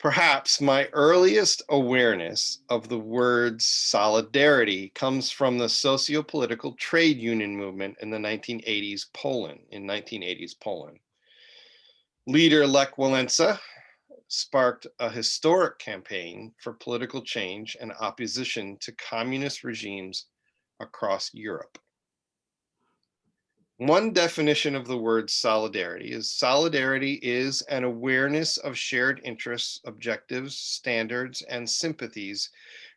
Perhaps my earliest awareness of the word solidarity comes from the socio-political trade union movement in the 1980s Poland. Leader Lech Walesa sparked a historic campaign for political change and opposition to communist regimes across Europe. One definition of the word solidarity is an awareness of shared interests, objectives, standards, and sympathies,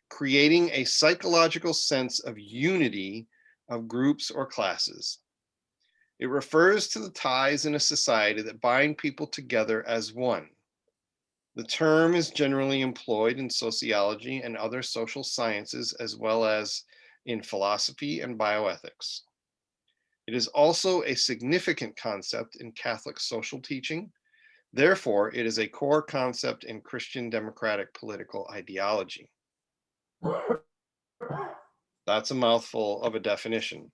creating a psychological sense of unity of groups or classes. It refers to the ties in a society that bind people together as one. The term is generally employed in sociology and other social sciences, as well as in philosophy and bioethics. It is also a significant concept in Catholic social teaching. Therefore, it is a core concept in Christian democratic political ideology. That's a mouthful of a definition.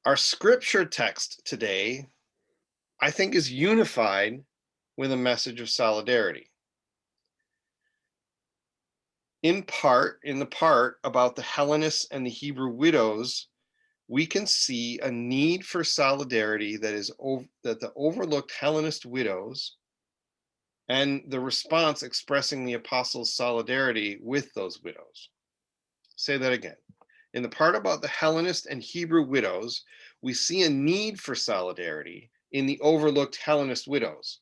Our scripture text today, I think, is unified with a message of solidarity. In the part about the Hellenists and the Hebrew widows, we can see a need for solidarity that the overlooked Hellenist widows and the response expressing the apostles' solidarity with those widows. Say that again. In the part about the Hellenist and Hebrew widows, we see a need for solidarity in the overlooked Hellenist widows.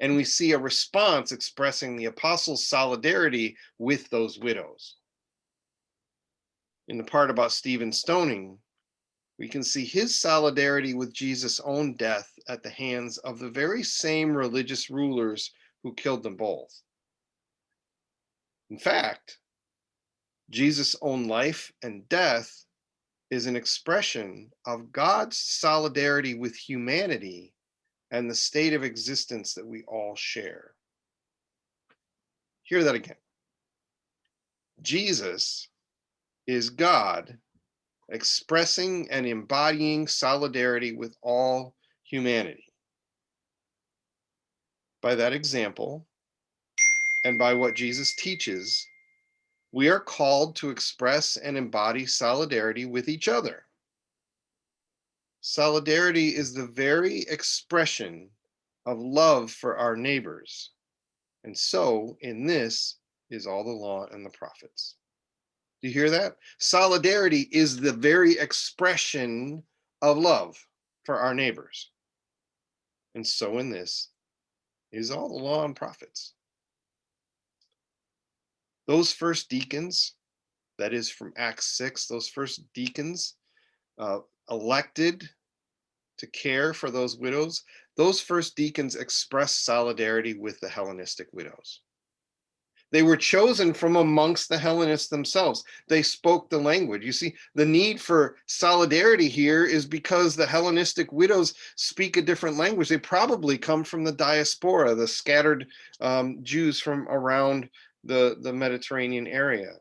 And we see a response expressing the apostles' solidarity with those widows. In the part about Stephen's stoning, we can see his solidarity with Jesus' own death at the hands of the very same religious rulers who killed them both. In fact, Jesus' own life and death is an expression of God's solidarity with humanity and the state of existence that we all share. Hear that again. Jesus is God expressing and embodying solidarity with all humanity. By that example, and by what Jesus teaches, we are called to express and embody solidarity with each other. Solidarity is the very expression of love for our neighbors. And so, in this is all the law and the prophets. Do you hear that? Solidarity is the very expression of love for our neighbors. And so in this is all the law and prophets. Those first deacons, that is from Acts 6, those first deacons elected to care for those widows, those first deacons expressed solidarity with the Hellenistic widows. They were chosen from amongst the Hellenists themselves. They spoke the language. You see, the need for solidarity here is because the Hellenistic widows speak a different language. They probably come from the diaspora, the scattered Jews from around the Mediterranean area.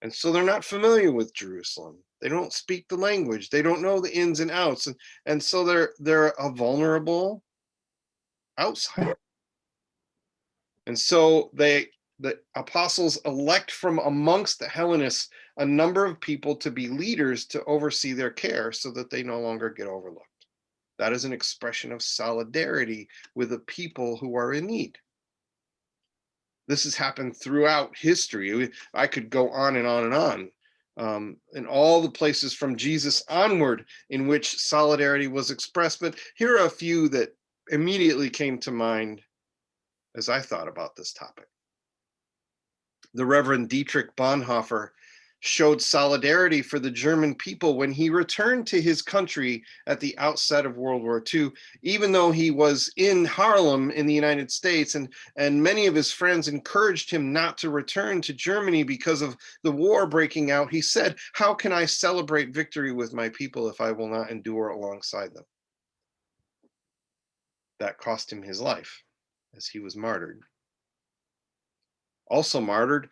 And so they're not familiar with Jerusalem. They don't speak the language. They don't know the ins and outs. And so they're a vulnerable outsider. And so the apostles elect from amongst the Hellenists a number of people to be leaders to oversee their care so that they no longer get overlooked. That is an expression of solidarity with the people who are in need. This has happened throughout history. I could go on and on and on. In all the places from Jesus onward in which solidarity was expressed. But here are a few that immediately came to mind as I thought about this topic. The Reverend Dietrich Bonhoeffer showed solidarity for the German people when he returned to his country at the outset of World War II, even though he was in Harlem in the United States, and many of his friends encouraged him not to return to Germany because of the war breaking out. He said, "How can I celebrate victory with my people if I will not endure alongside them?" That cost him his life as he was martyred. Also martyred,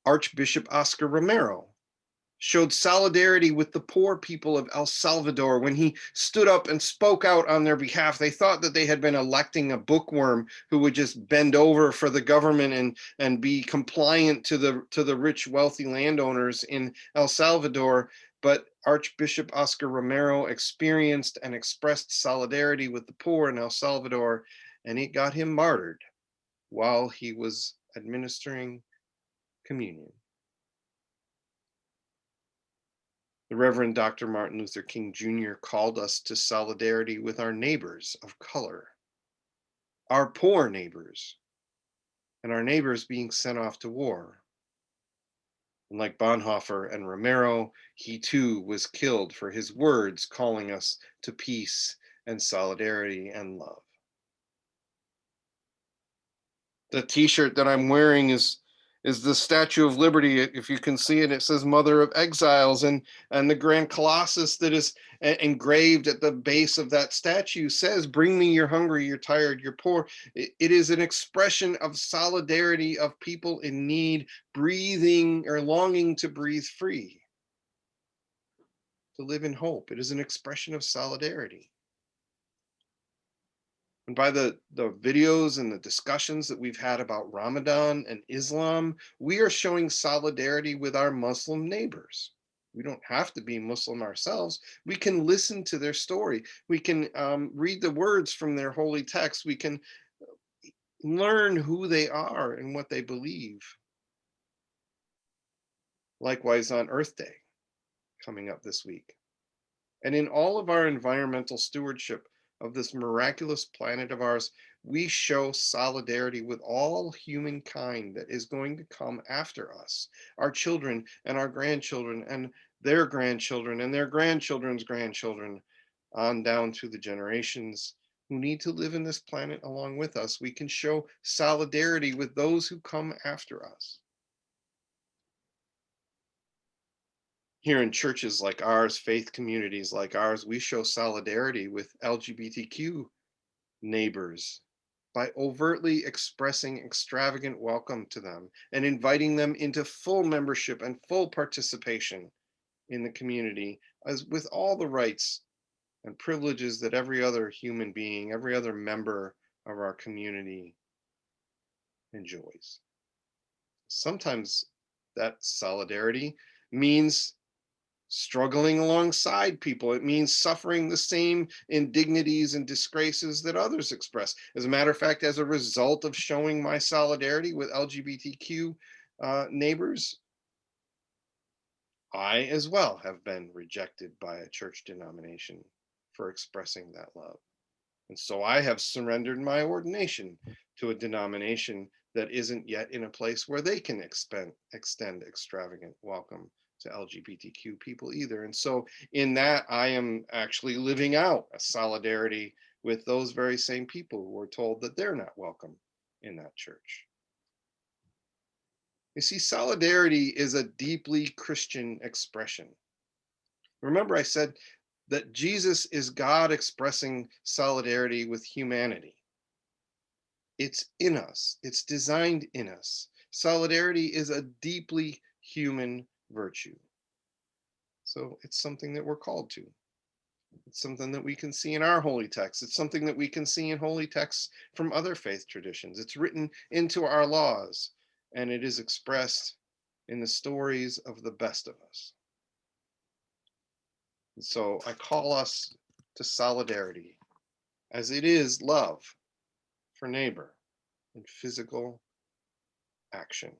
Archbishop Oscar Romero, showed solidarity with the poor people of El Salvador when he stood up and spoke out on their behalf. They thought that they had been electing a bookworm who would just bend over for the government and be compliant to the rich, wealthy landowners in El Salvador. But Archbishop Oscar Romero experienced and expressed solidarity with the poor in El Salvador, and it got him martyred while he was administering communion. The Reverend Dr. Martin Luther King Jr. called us to solidarity with our neighbors of color, our poor neighbors, and our neighbors being sent off to war. And like Bonhoeffer and Romero, he too was killed for his words calling us to peace and solidarity and love. The t-shirt that I'm wearing is the Statue of Liberty. If you can see it, it says Mother of Exiles, and the Grand Colossus that is engraved at the base of that statue says, "Bring me, you're hungry, you're tired, you're poor." It is an expression of solidarity of people in need, breathing or longing to breathe free, to live in hope. It is an expression of solidarity. And by the videos and the discussions that we've had about Ramadan and Islam, we are showing solidarity with our Muslim neighbors. We don't have to be Muslim ourselves. We can listen to their story. We can read the words from their holy text. We can learn who they are and what they believe. Likewise on Earth Day, coming up this week. And in all of our environmental stewardship of this miraculous planet of ours, we show solidarity with all humankind that is going to come after us, our children and our grandchildren and their grandchildren and their grandchildren's grandchildren, on down through the generations who need to live in this planet along with us. We can show solidarity with those who come after us. Here in churches like ours, faith communities like ours, we show solidarity with LGBTQ neighbors by overtly expressing extravagant welcome to them and inviting them into full membership and full participation in the community, as with all the rights and privileges that every other human being, every other member of our community enjoys. Sometimes that solidarity means struggling alongside people. It means suffering the same indignities and disgraces that others express. As a matter of fact, as a result of showing my solidarity with LGBTQ neighbors, I as well have been rejected by a church denomination for expressing that love. And so I have surrendered my ordination to a denomination that isn't yet in a place where they can extend extravagant welcome to LGBTQ people either. And so in that, I am actually living out a solidarity with those very same people who are told that they're not welcome in that church. You see, solidarity is a deeply Christian expression. Remember, I said that Jesus is God expressing solidarity with humanity. It's in us, it's designed in us. Solidarity is a deeply human virtue. So it's something that we're called to. It's something that we can see in our holy texts. It's something that we can see in holy texts from other faith traditions. It's written into our laws, and it is expressed in the stories of the best of us. And so I call us to solidarity, as it is love for neighbor and physical action.